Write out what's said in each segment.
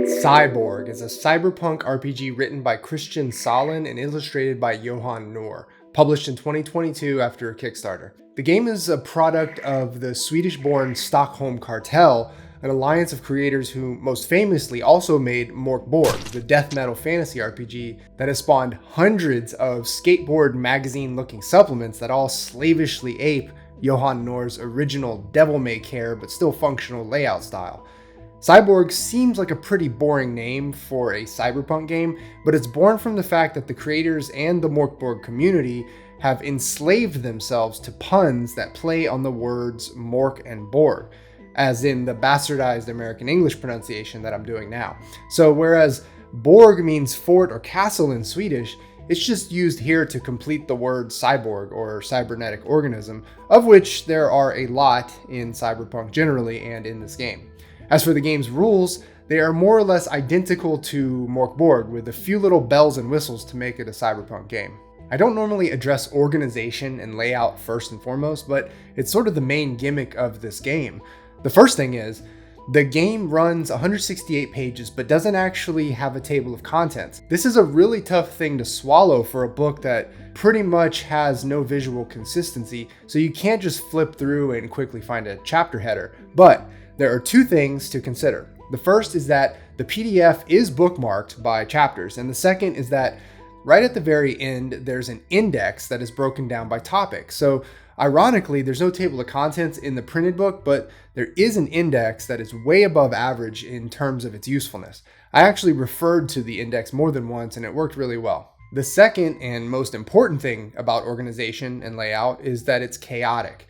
Cyborg is a cyberpunk RPG written by Christian Solin and illustrated by Johan Nohr, published in 2022 after a Kickstarter. The game is a product of the Swedish-born Stockholm Cartel, an alliance of creators who most famously also made Mork Borg, the death metal fantasy RPG that has spawned hundreds of skateboard magazine-looking supplements that all slavishly ape Johan Nohr's original devil-may-care but still functional layout style. Cyborg seems like a pretty boring name for a cyberpunk game, but it's born from the fact that the creators and the Mork Borg community have enslaved themselves to puns that play on the words Mork and Borg, as in the bastardized American English pronunciation that I'm doing now. So whereas Borg means fort or castle in Swedish, it's just used here to complete the word cyborg or cybernetic organism, of which there are a lot in cyberpunk generally and in this game. As for the game's rules, they are more or less identical to Mork Borg, with a few little bells and whistles to make it a cyberpunk game. I don't normally address organization and layout first and foremost, but it's sort of the main gimmick of this game. The first thing is, the game runs 168 pages but doesn't actually have a table of contents. This is a really tough thing to swallow for a book that pretty much has no visual consistency, so you can't just flip through and quickly find a chapter header. But there are two things to consider. The first is that the PDF is bookmarked by chapters, and the second is that right at the very end, there's an index that is broken down by topic. So ironically, there's no table of contents in the printed book, but there is an index that is way above average in terms of its usefulness. I actually referred to the index more than once, and it worked really well. The second and most important thing about organization and layout is that it's chaotic.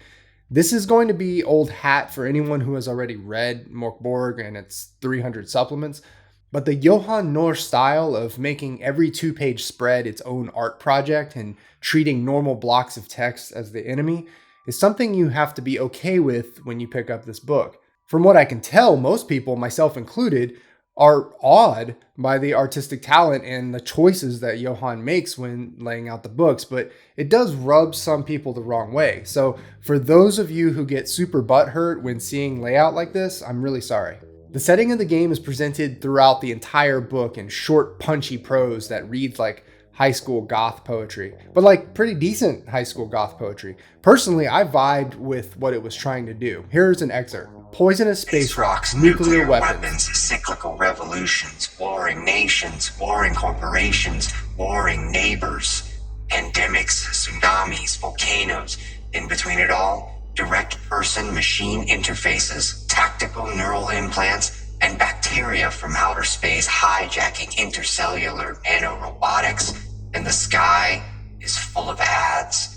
This is going to be old hat for anyone who has already read Mork Borg and its 300 supplements, but the Johan Nohr style of making every two-page spread its own art project and treating normal blocks of text as the enemy is something you have to be okay with when you pick up this book. From what I can tell, most people, myself included, are awed by the artistic talent and the choices that Johan makes when laying out the books, but it does rub some people the wrong way. So for those of you who get super butthurt when seeing layout like this, I'm really sorry. The setting of the game is presented throughout the entire book in short, punchy prose that reads like high school goth poetry, but like pretty decent high school goth poetry. Personally, I vibed with what it was trying to do. Here's an excerpt. Poisonous space rocks, nuclear weapons, cyclical revolutions, warring nations, warring corporations, warring neighbors, pandemics, tsunamis, volcanoes. In between it all, direct person-machine interfaces, tactical neural implants, and bacteria from outer space hijacking intercellular nanorobotics. And the sky is full of ads.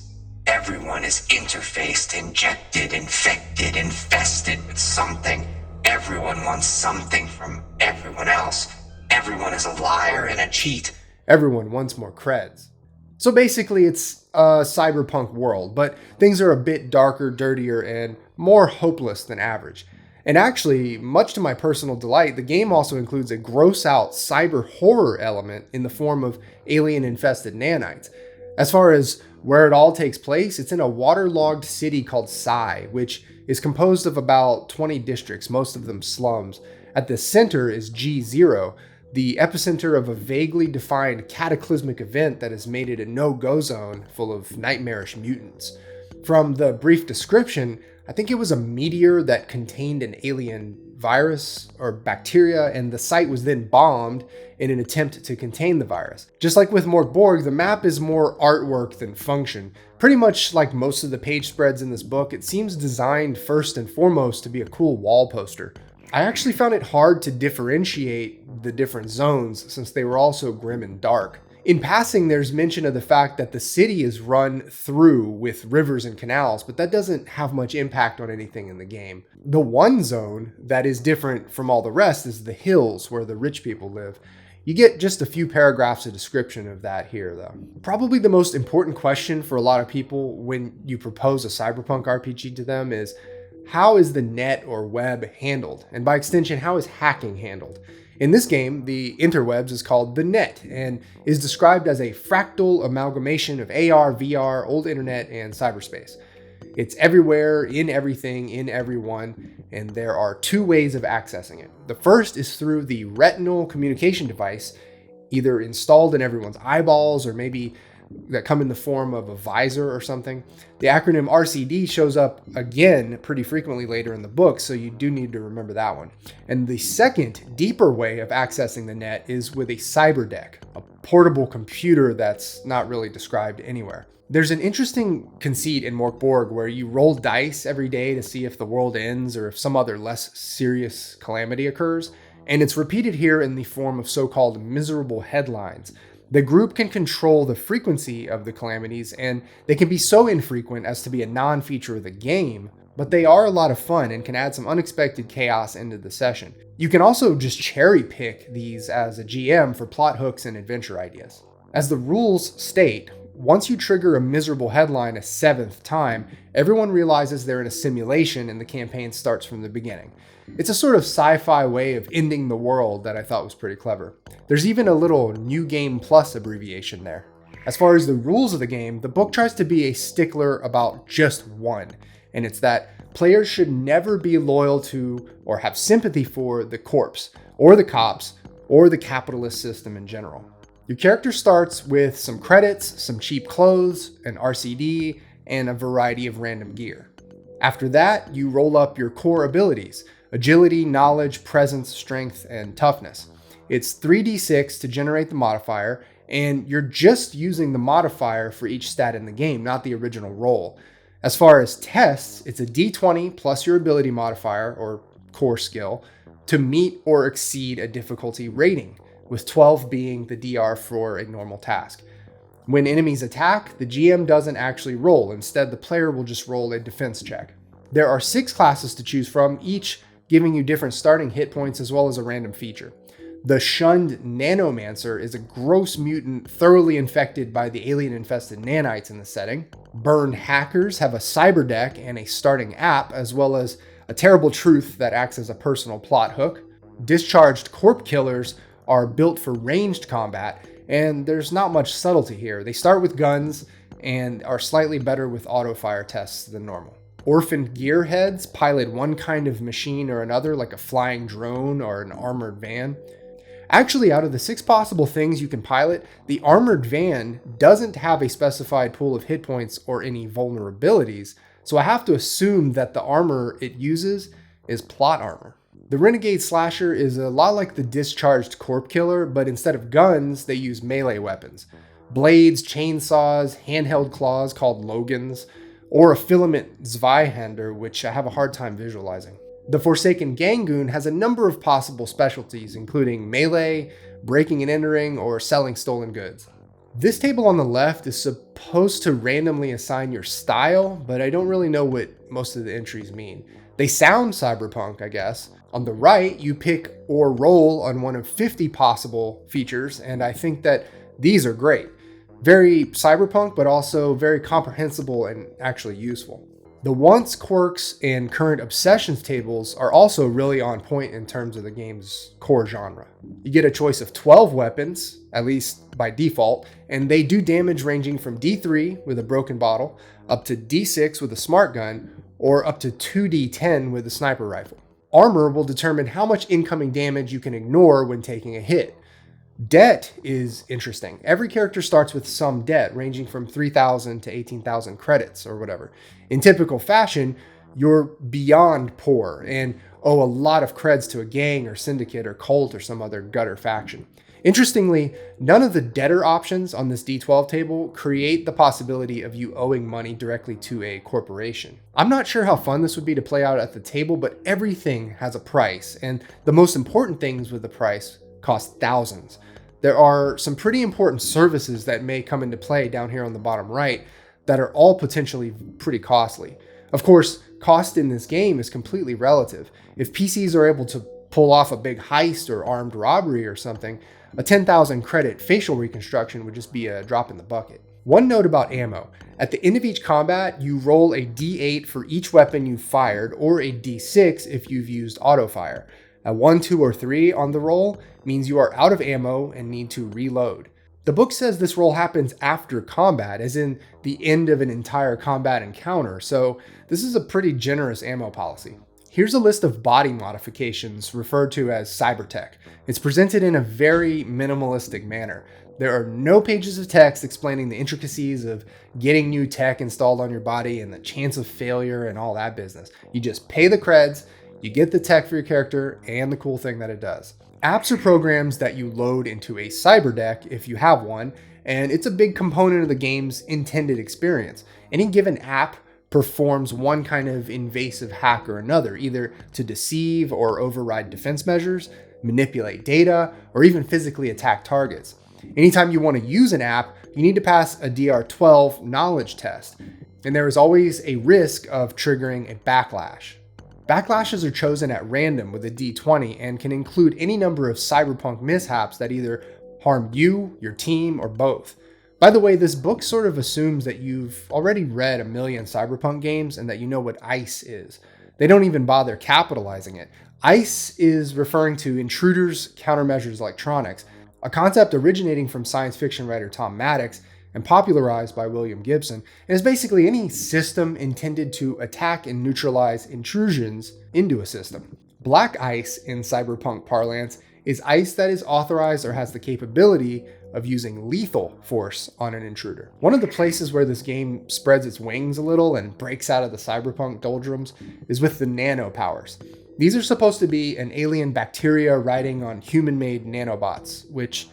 Everyone is interfaced, injected, infected, infested with something. Everyone wants something from everyone else. Everyone is a liar and a cheat. Everyone wants more creds. So basically it's a cyberpunk world, but things are a bit darker, dirtier, and more hopeless than average. And actually, much to my personal delight, the game also includes a gross-out cyber horror element in the form of alien-infested nanites. As far as where it all takes place, it's in a waterlogged city called Psy, which is composed of about 20 districts, most of them slums. At the center is G0, the epicenter of a vaguely defined cataclysmic event that has made it a no-go zone full of nightmarish mutants. From the brief description, I think it was a meteor that contained an alien virus or bacteria, and the site was then bombed in an attempt to contain the virus. Just like with Mork Borg, the map is more artwork than function. Pretty much like most of the page spreads in this book, it seems designed first and foremost to be a cool wall poster. I actually found it hard to differentiate the different zones since they were all so grim and dark. In passing, there's mention of the fact that the city is run through with rivers and canals, but that doesn't have much impact on anything in the game. The one zone that is different from all the rest is the hills where the rich people live. You get just a few paragraphs of description of that here, though. Probably the most important question for a lot of people when you propose a cyberpunk RPG to them is, how is the net or web handled? And by extension, how is hacking handled? In this game, the interwebs is called the net and is described as a fractal amalgamation of AR, VR, old internet, and cyberspace. It's everywhere, in everything, in everyone, and there are two ways of accessing it. The first is through the retinal communication device, either installed in everyone's eyeballs or maybe that come in the form of a visor or something. The acronym RCD shows up again pretty frequently later in the book, so you do need to remember that one. And the second, deeper way of accessing the net is with a cyber deck, a portable computer that's not really described anywhere. There's an interesting conceit in Mork Borg where you roll dice every day to see if the world ends or if some other less serious calamity occurs, and it's repeated here in the form of so-called miserable headlines. The group can control the frequency of the calamities, and they can be so infrequent as to be a non-feature of the game, but they are a lot of fun and can add some unexpected chaos into the session. You can also just cherry pick these as a GM for plot hooks and adventure ideas. As the rules state, once you trigger a miserable headline a 7th time, everyone realizes they're in a simulation and the campaign starts from the beginning. It's a sort of sci-fi way of ending the world that I thought was pretty clever. There's even a little New Game Plus abbreviation there. As far as the rules of the game, the book tries to be a stickler about just one, and it's that players should never be loyal to or have sympathy for the corpse, or the cops, or the capitalist system in general. Your character starts with some credits, some cheap clothes, an RCD, and a variety of random gear. After that, you roll up your core abilities: agility, knowledge, presence, strength, and toughness. It's 3d6 to generate the modifier, and you're just using the modifier for each stat in the game, not the original roll. As far as tests, it's a d20 plus your ability modifier, or core skill, to meet or exceed a difficulty rating, with 12 being the DR for a normal task. When enemies attack, the GM doesn't actually roll. Instead, the player will just roll a defense check. There are 6 classes to choose from, each giving you different starting hit points as well as a random feature. The shunned Nanomancer is a gross mutant thoroughly infected by the alien-infested nanites in the setting. Burned Hackers have a cyber deck and a starting app, as well as a terrible truth that acts as a personal plot hook. Discharged Corp Killers are built for ranged combat, and there's not much subtlety here. They start with guns and are slightly better with auto-fire tests than normal. Orphaned Gearheads pilot one kind of machine or another, like a flying drone or an armored van. Actually, out of the 6 possible things you can pilot, the armored van doesn't have a specified pool of hit points or any vulnerabilities, so I have to assume that the armor it uses is plot armor. The Renegade Slasher is a lot like the Discharged Corp Killer, but instead of guns, they use melee weapons. Blades, chainsaws, handheld claws called Logans, or a filament Zweihander, which I have a hard time visualizing. The Forsaken Gangoon has a number of possible specialties, including melee, breaking and entering, or selling stolen goods. This table on the left is supposed to randomly assign your style, but I don't really know what most of the entries mean. They sound cyberpunk, I guess. On the right, you pick or roll on one of 50 possible features, and I think that these are great. Very cyberpunk, but also very comprehensible and actually useful. The wants, quirks, and current obsessions tables are also really on point in terms of the game's core genre. You get a choice of 12 weapons, at least by default, and they do damage ranging from D3 with a broken bottle, up to D6 with a smart gun, or up to 2D10 with a sniper rifle. Armor will determine how much incoming damage you can ignore when taking a hit. Debt is interesting. Every character starts with some debt, ranging from 3,000 to 18,000 credits or whatever. In typical fashion, you're beyond poor and owe a lot of creds to a gang or syndicate or cult or some other gutter faction. Interestingly, none of the debtor options on this D12 table create the possibility of you owing money directly to a corporation. I'm not sure how fun this would be to play out at the table, but everything has a price, and the most important things with the price cost thousands. There are some pretty important services that may come into play down here on the bottom right that are all potentially pretty costly. Of course, cost in this game is completely relative. If PCs are able to pull off a big heist or armed robbery or something, a 10,000 credit facial reconstruction would just be a drop in the bucket. One note about ammo. At the end of each combat, you roll a D8 for each weapon you've fired, or a D6 if you've used auto fire. A 1, 2, or 3 on the roll means you are out of ammo and need to reload. The book says this roll happens after combat, as in the end of an entire combat encounter, so this is a pretty generous ammo policy. Here's a list of body modifications referred to as cybertech. It's presented in a very minimalistic manner. There are no pages of text explaining the intricacies of getting new tech installed on your body and the chance of failure and all that business. You just pay the creds, you get the tech for your character, and the cool thing that it does. Apps are programs that you load into a cyber deck if you have one, and it's a big component of the game's intended experience. Any given app performs one kind of invasive hack or another, either to deceive or override defense measures, manipulate data, or even physically attack targets. Anytime you want to use an app, you need to pass a DR12 knowledge test, and there is always a risk of triggering a backlash. Backlashes are chosen at random with a D20 and can include any number of cyberpunk mishaps that either harm you, your team, or both. By the way, this book sort of assumes that you've already read a million cyberpunk games and that you know what ICE is. They don't even bother capitalizing it. ICE is referring to Intruders Countermeasures Electronics, a concept originating from science fiction writer Tom Maddox and popularized by William Gibson, and is basically any system intended to attack and neutralize intrusions into a system. Black ice, in cyberpunk parlance, is ice that is authorized or has the capability of using lethal force on an intruder. One of the places where this game spreads its wings a little and breaks out of the cyberpunk doldrums is with the Nanopowers. These are supposed to be an alien bacteria riding on human-made nanobots, which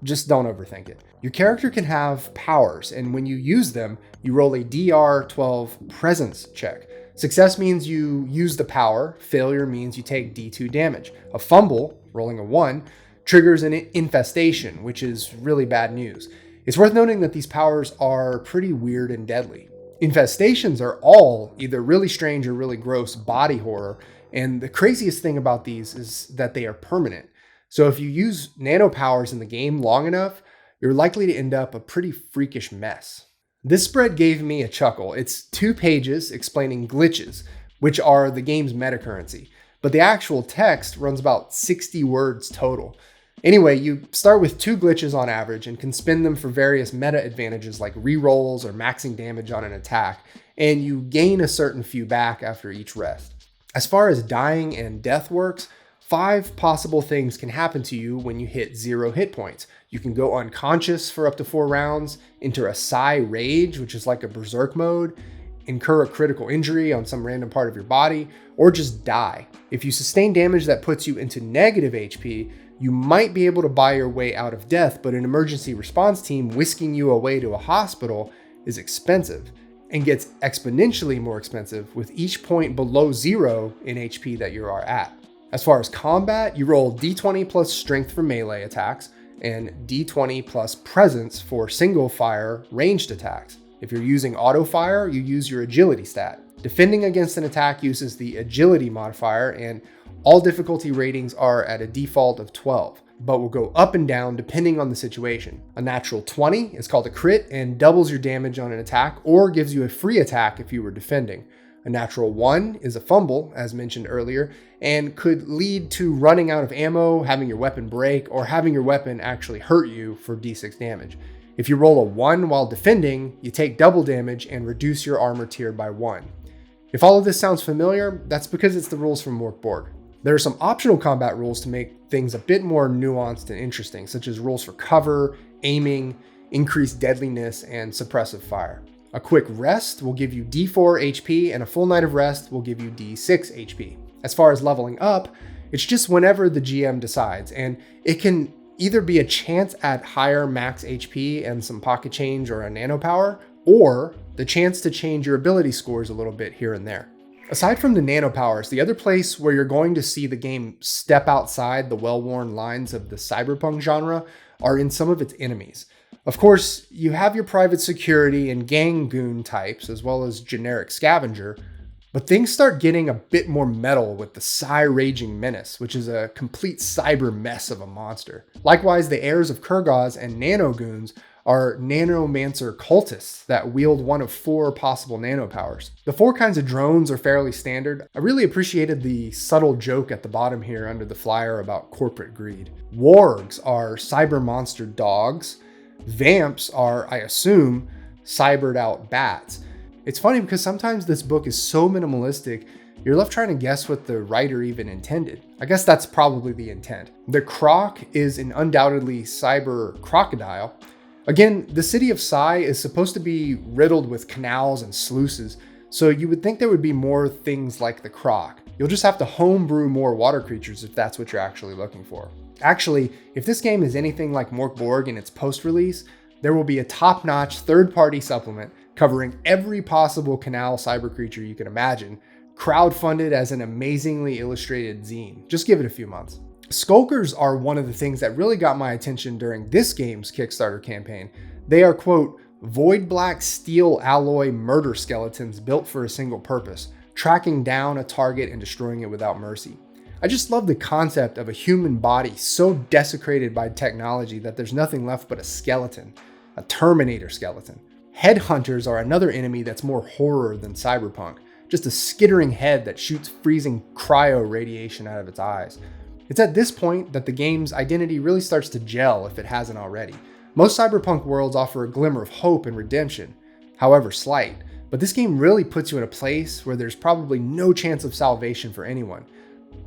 just don't overthink it. Your character can have powers, and when you use them, you roll a DR12 presence check. Success means you use the power, failure means you take D2 damage. A fumble, rolling a 1, triggers an infestation, which is really bad news. It's worth noting that these powers are pretty weird and deadly. Infestations are all either really strange or really gross body horror, and the craziest thing about these is that they are permanent. So if you use nanopowers in the game long enough, you're likely to end up a pretty freakish mess. This spread gave me a chuckle. It's 2 pages explaining glitches, which are the game's metacurrency, but the actual text runs about 60 words total. Anyway, you start with 2 glitches on average and can spin them for various meta advantages like rerolls or maxing damage on an attack, and you gain a certain few back after each rest. As far as dying and death works, 5 possible things can happen to you when you hit 0 hit points. You can go unconscious for up to 4 rounds, enter a Psy Rage, which is like a berserk mode, incur a critical injury on some random part of your body, or just die. If you sustain damage that puts you into negative HP, you might be able to buy your way out of death, but an emergency response team whisking you away to a hospital is expensive and gets exponentially more expensive with each point below 0 in HP that you are at. As far as combat, you roll D20 plus strength for melee attacks and D20 plus presence for single fire ranged attacks. If you're using auto fire, you use your agility stat. Defending against an attack uses the agility modifier, and all difficulty ratings are at a default of 12, but will go up and down depending on the situation. A natural 20 is called a crit and doubles your damage on an attack or gives you a free attack if you were defending. A natural 1 is a fumble, as mentioned earlier, and could lead to running out of ammo, having your weapon break, or having your weapon actually hurt you for d6 damage. If you roll a 1 while defending, you take double damage and reduce your armor tier by 1. If all of this sounds familiar, that's because it's the rules from Mork Borg. There are some optional combat rules to make things a bit more nuanced and interesting, such as rules for cover, aiming, increased deadliness, and suppressive fire. A quick rest will give you D4 HP, and a full night of rest will give you D6 HP. As far as leveling up, it's just whenever the GM decides, and it can either be a chance at higher max HP and some pocket change or a nanopower, or the chance to change your ability scores a little bit here and there. Aside from the nanopowers, the other place where you're going to see the game step outside the well-worn lines of the cyberpunk genre are in some of its enemies. Of course, you have your private security and gang goon types, as well as generic scavenger, but things start getting a bit more metal with the Psy Raging Menace, which is a complete cyber mess of a monster. Likewise, the heirs of Kurgaz and Nanogoons are nanomancer cultists that wield one of 4 possible nanopowers. The 4 kinds of drones are fairly standard. I really appreciated the subtle joke at the bottom here under the flyer about corporate greed. Wargs are cyber monster dogs. Vamps are, I assume, cybered out bats. It's funny because sometimes this book is so minimalistic, you're left trying to guess what the writer even intended. I guess that's probably the intent. The croc is an undoubtedly cyber crocodile. Again, the city of Psy is supposed to be riddled with canals and sluices, so you would think there would be more things like the croc. You'll just have to homebrew more water creatures if that's what you're actually looking for. Actually, if this game is anything like Mork Borg in its post-release, there will be a top-notch third-party supplement covering every possible canal cyber creature you can imagine, crowdfunded as an amazingly illustrated zine. Just give it a few months. Skulkers are one of the things that really got my attention during this game's Kickstarter campaign. They are, quote, void black steel alloy murder skeletons built for a single purpose, tracking down a target and destroying it without mercy. I just love the concept of a human body so desecrated by technology that there's nothing left but a skeleton, a Terminator skeleton. Headhunters are another enemy that's more horror than cyberpunk. Just a skittering head that shoots freezing cryo radiation out of its eyes. It's at this point that the game's identity really starts to gel if it hasn't already. Most cyberpunk worlds offer a glimmer of hope and redemption, however slight, but this game really puts you in a place where there's probably no chance of salvation for anyone.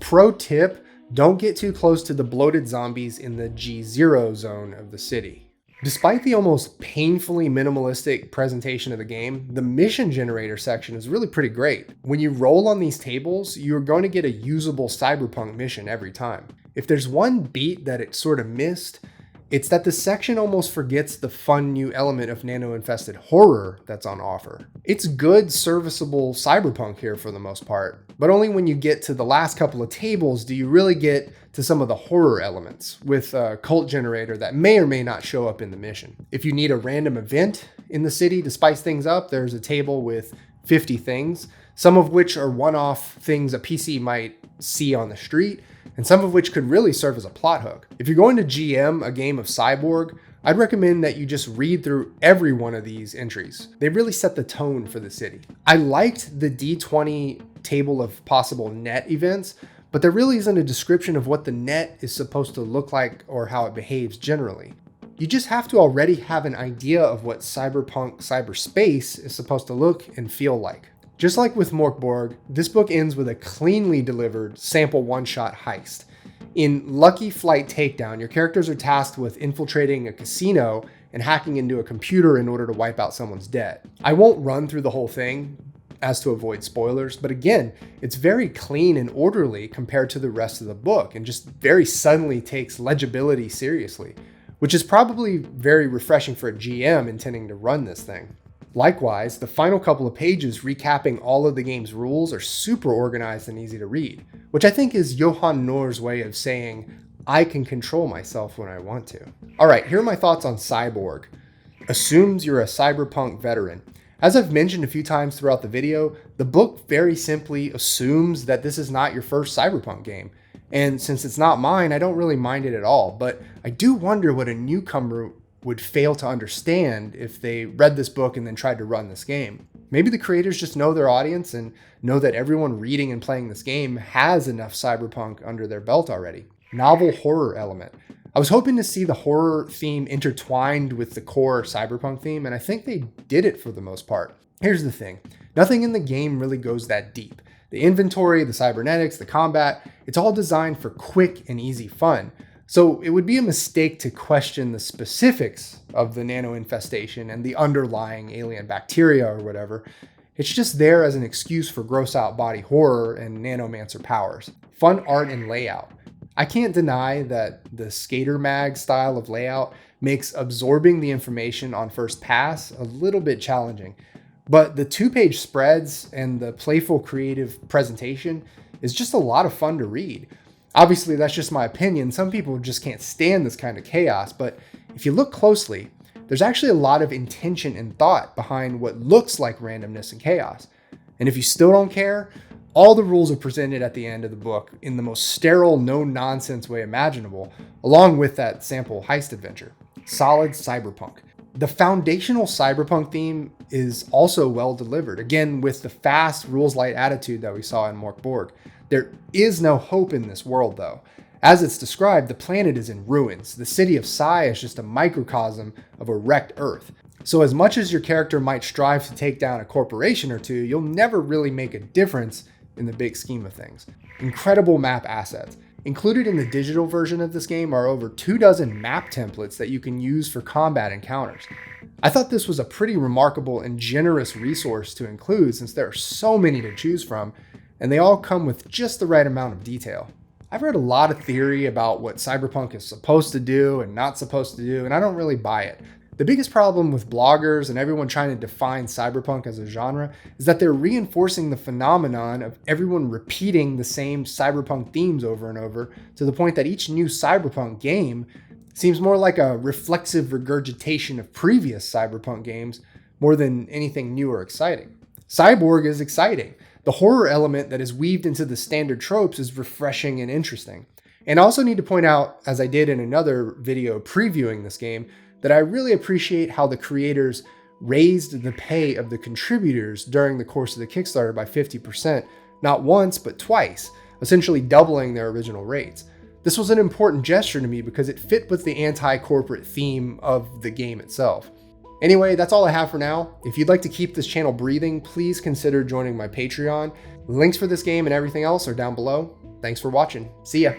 Pro tip, don't get too close to the bloated zombies in the G0 zone of the city. Despite the almost painfully minimalistic presentation of the game, the mission generator section is really pretty great. When you roll on these tables, you're going to get a usable cyberpunk mission every time. If there's one beat that it sort of missed, it's that the section almost forgets the fun new element of nano-infested horror that's on offer. It's good, serviceable cyberpunk here for the most part, but only when you get to the last couple of tables do you really get to some of the horror elements, with a cult generator that may or may not show up in the mission. If you need a random event in the city to spice things up, there's a table with 50 things, some of which are one-off things a PC might see on the street, and some of which could really serve as a plot hook. If you're going to GM a game of Cyborg, I'd recommend that you just read through every one of these entries. They really set the tone for the city. I liked the D20 table of possible net events, but there really isn't a description of what the net is supposed to look like or how it behaves generally. You just have to already have an idea of what cyberpunk cyberspace is supposed to look and feel like. Just like with Mork Borg, this book ends with a cleanly delivered sample one-shot heist. In Lucky Flight Takedown, your characters are tasked with infiltrating a casino and hacking into a computer in order to wipe out someone's debt. I won't run through the whole thing as to avoid spoilers, but again, it's very clean and orderly compared to the rest of the book and just very suddenly takes legibility seriously, which is probably very refreshing for a GM intending to run this thing. Likewise, the final couple of pages recapping all of the game's rules are super organized and easy to read, which I think is Johan Noor's way of saying, I can control myself when I want to. Alright, here are my thoughts on Cyborg. Assumes you're a cyberpunk veteran. As I've mentioned a few times throughout the video, the book very simply assumes that this is not your first cyberpunk game. And since it's not mine, I don't really mind it at all, but I do wonder what a newcomer would fail to understand if they read this book and then tried to run this game. Maybe the creators just know their audience and know that everyone reading and playing this game has enough cyberpunk under their belt already. Novel horror element. I was hoping to see the horror theme intertwined with the core cyberpunk theme, and I think they did it for the most part. Here's the thing. Nothing in the game really goes that deep. The inventory, the cybernetics, the combat, it's all designed for quick and easy fun. So it would be a mistake to question the specifics of the nano infestation and the underlying alien bacteria or whatever. It's just there as an excuse for gross out body horror and nanomancer powers. Fun art and layout. I can't deny that the skater mag style of layout makes absorbing the information on first pass a little bit challenging, but the 2-page spreads and the playful creative presentation is just a lot of fun to read. Obviously, that's just my opinion. Some people just can't stand this kind of chaos, but if you look closely, there's actually a lot of intention and thought behind what looks like randomness and chaos. And if you still don't care, all the rules are presented at the end of the book in the most sterile, no-nonsense way imaginable, along with that sample heist adventure. Solid cyberpunk. The foundational cyberpunk theme is also well delivered, again with the fast, rules-light attitude that we saw in Mork Borg. There is no hope in this world, though. As it's described, the planet is in ruins. The city of Psy is just a microcosm of a wrecked Earth. So as much as your character might strive to take down a corporation or two, you'll never really make a difference in the big scheme of things. Incredible map assets. Included in the digital version of this game are over 24 map templates that you can use for combat encounters. I thought this was a pretty remarkable and generous resource to include since there are so many to choose from, and they all come with just the right amount of detail. I've read a lot of theory about what cyberpunk is supposed to do and not supposed to do, and I don't really buy it. The biggest problem with bloggers and everyone trying to define cyberpunk as a genre is that they're reinforcing the phenomenon of everyone repeating the same cyberpunk themes over and over to the point that each new cyberpunk game seems more like a reflexive regurgitation of previous cyberpunk games more than anything new or exciting. Cyborg is exciting. The horror element that is weaved into the standard tropes is refreshing and interesting. And I also need to point out, as I did in another video previewing this game, that I really appreciate how the creators raised the pay of the contributors during the course of the Kickstarter by 50%, not once, but twice, essentially doubling their original rates. This was an important gesture to me because it fit with the anti-corporate theme of the game itself. Anyway, that's all I have for now. If you'd like to keep this channel breathing, please consider joining my Patreon. Links for this game and everything else are down below. Thanks for watching. See ya.